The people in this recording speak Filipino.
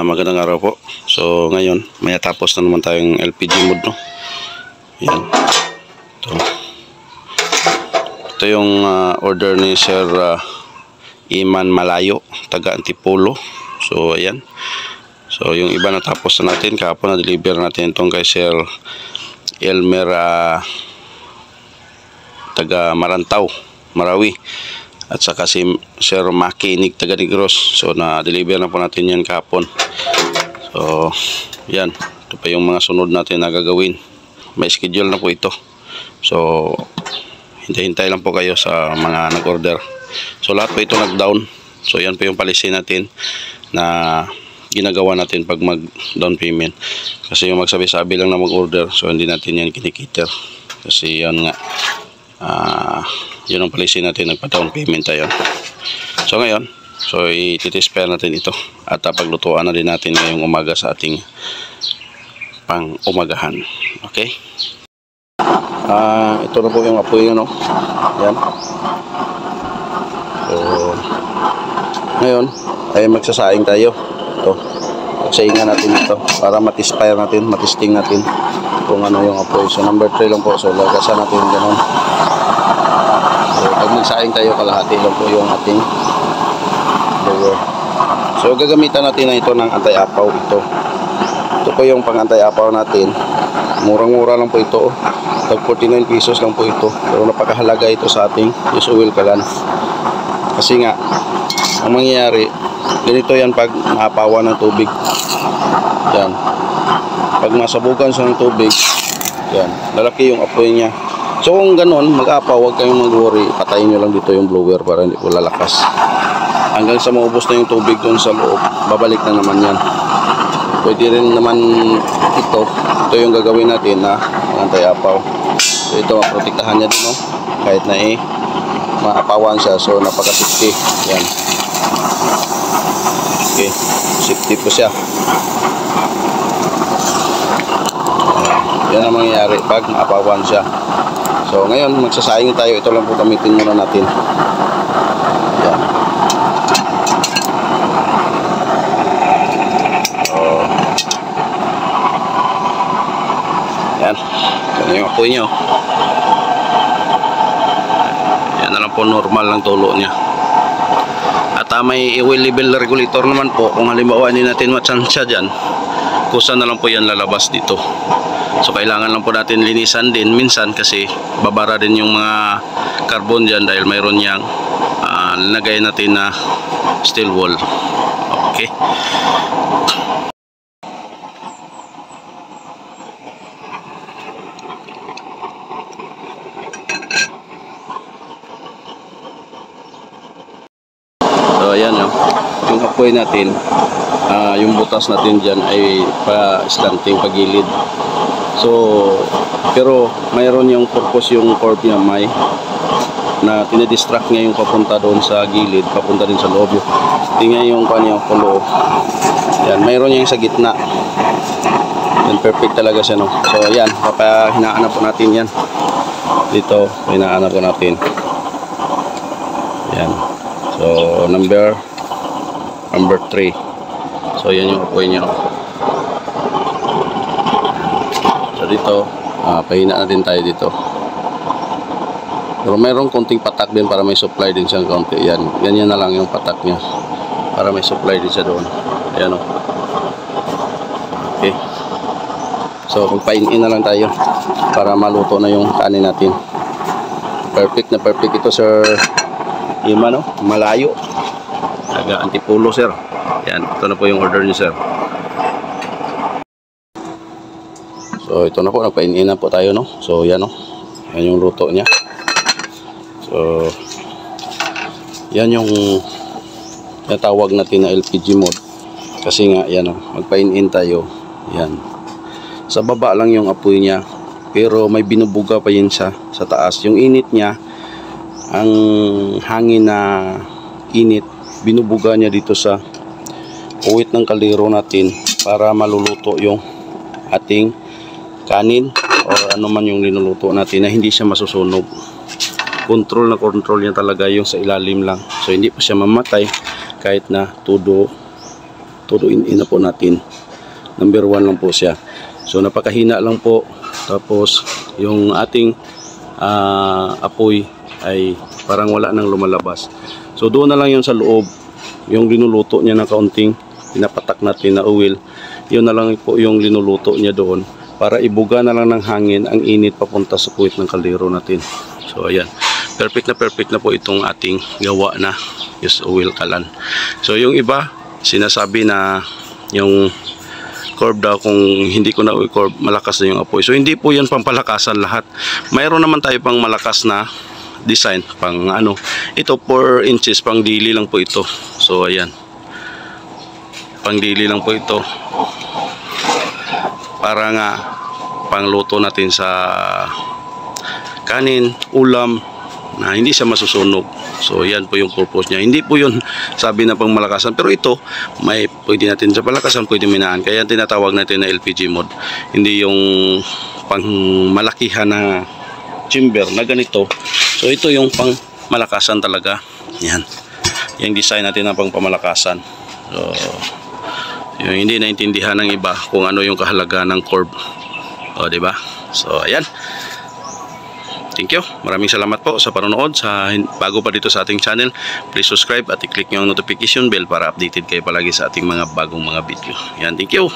Magandang araw po. So ngayon, may tapos na naman tayong LPG mode, no? Yan. Ito yung order ni Sir Iman Malayo, taga Antipolo. So ayan. So yung iba natapos na natin. Kahapon na-deliver natin itong kay Sir Elmer taga Marantaw, Marawi. At saka si Sir Makinig taga Negros. So na-deliver na po natin yan kahapon. So yan, ito pa yung mga sunod natin na gagawin. May schedule na po ito. So hintay-hintay lang po kayo sa mga nag-order. So lahat po ito nag-down. So yan po yung policy natin na ginagawa natin pag mag-down payment. Kasi yung magsabi-sabi lang na mag-order, so hindi natin yan kinikiter. Kasi yan nga, yun ang policy natin, nagpa-down payment tayo. So ngayon, so i-test-pair natin ito at paglutuan na din natin ngayong umaga sa ating pang-umagahan. Okay? Ito na po yung apoy, no? Yan. So ngayon ay magsasaing tayo. Ito, magsaingan natin ito para matispair natin, matisting natin kung ano yung apoy. So number 3 lang po. So lagasan natin ganun. So pag magsaing tayo, kalahati lang po yung ating blower. So gagamitan natin na ito ng anti-apaw. Ito po yung pang anti-apaw natin. Murang-mura lang po ito. Tag 49 pesos lang po ito. Pero napakahalaga ito sa ating use oil kalan. Kasi nga, ang mangyayari, ganito yan pag maapawan ng tubig. Yan. Pag masabukan siya ng tubig, yan, lalaki yung apoy niya. So kung ganun, mag-apaw, huwag kayong mag-worry. Patayin nyo lang dito yung blower para hindi po lalakas. Hanggang sa maubos na yung tubig doon sa loob, babalik na naman yan. Pwede rin naman ito. Ito yung gagawin natin na anti-apaw. So ito, maprotektahan niya din, no? Kahit na maapawan siya. So napaka-safety. Yan. Okay. Safety po siya. Yan ang mangyayari pag maapawan siya. So ngayon, magsasaing tayo. Ito lang po gamitin muna natin. Yan. Yan. Yan yung apoy nyo. Yan na lang po, normal lang tulo niya. At may oil level regulator naman po. Kung halimbawa hindi natin matsansya dyan, kusa na lang po yan lalabas dito. So kailangan lang po natin linisan din minsan kasi babara din yung mga carbon dyan dahil mayroon yang lagay natin na steel wool. Okay. So ayan, yung apoy natin, yung butas natin dyan ay pa-slanting, pagilid. So pero mayroon yung purpose yung curve niya, may na tinedistract niya yung papunta doon sa gilid, papunta din sa loob. Tingnan yung kanyang pulo. Yan, mayroon yung sa gitna. Yan, perfect talaga siya, no? So yan, hinahanap po natin yan dito, hinahanap po natin yan. So number 3. So yan yung apoy niya. So dito, pahina na din tayo dito. Pero mayroong konting patak din para may supply din siyang konti. Yan, ganyan na lang yung patak niya para may supply din siya doon. Ayan, o. Okay. So magpain-in na lang tayo para maluto na yung kanin natin. Perfect na perfect ito, Sir Iman, no? Malayo, taga Antipolo, sir. Yan, ito na po yung order niyo, sir. So ito na po, nagpain-in na po tayo, no? So yan, no? Yan yung luto niya. So yan yung natawag natin na LPG mode. Kasi nga, yan, no? Magpain-in tayo. Yan. Sa baba lang yung apoy niya, pero may binubuga pa yun siya sa taas. Yung init niya, ang hangin na init, binubuga niya dito sa uwit ng kaldero natin para maluluto yung ating kanin o ano man yung linuluto natin na hindi siya masusunog. Control na control niya talaga yung sa ilalim lang. So hindi pa siya mamatay kahit na todo turuin na po natin. Number 1 lang po siya. So napakahina lang po. Tapos yung ating apoy ay parang wala nang lumalabas. So doon na lang yun sa loob, yung linuluto niya ng kaunting pinapatak natin na oil, yun na lang po yung linuluto niya doon para ibuga na lang ng hangin ang init papunta sa puwit ng kaldero natin. So ayan, perfect na po itong ating gawa na is oil kalan. So yung iba sinasabi na yung curve daw, kung hindi ko na curve malakas na yung apoy. So hindi po yan pampalakasan lahat. Mayroon naman tayo pang malakas na design pang ano, ito 4 inches pang dili lang po ito. So ayan, pang dili lang po ito para nga pangluto natin sa kanin, ulam na hindi siya masusunog. So yan po yung purpose niya. Hindi po yun sabi na pang malakasan, pero ito may pwede natin sa palakasan, pwede minahan, kaya tinatawag natin na LPG mode. Hindi yung pang malakihan na chamber na ganito. So ito yung pang malakasan talaga. Yan yung design natin na pang pamalakasan. So yung hindi naintindihan ng iba kung ano yung kahalagaan ng curve. O di ba? So ayan. Thank you. Maraming salamat po sa panonood. Sa bago pa dito sa ating channel, please subscribe at i-click nyo ang notification bell para updated kayo palagi sa ating mga bagong mga video. Yan, thank you.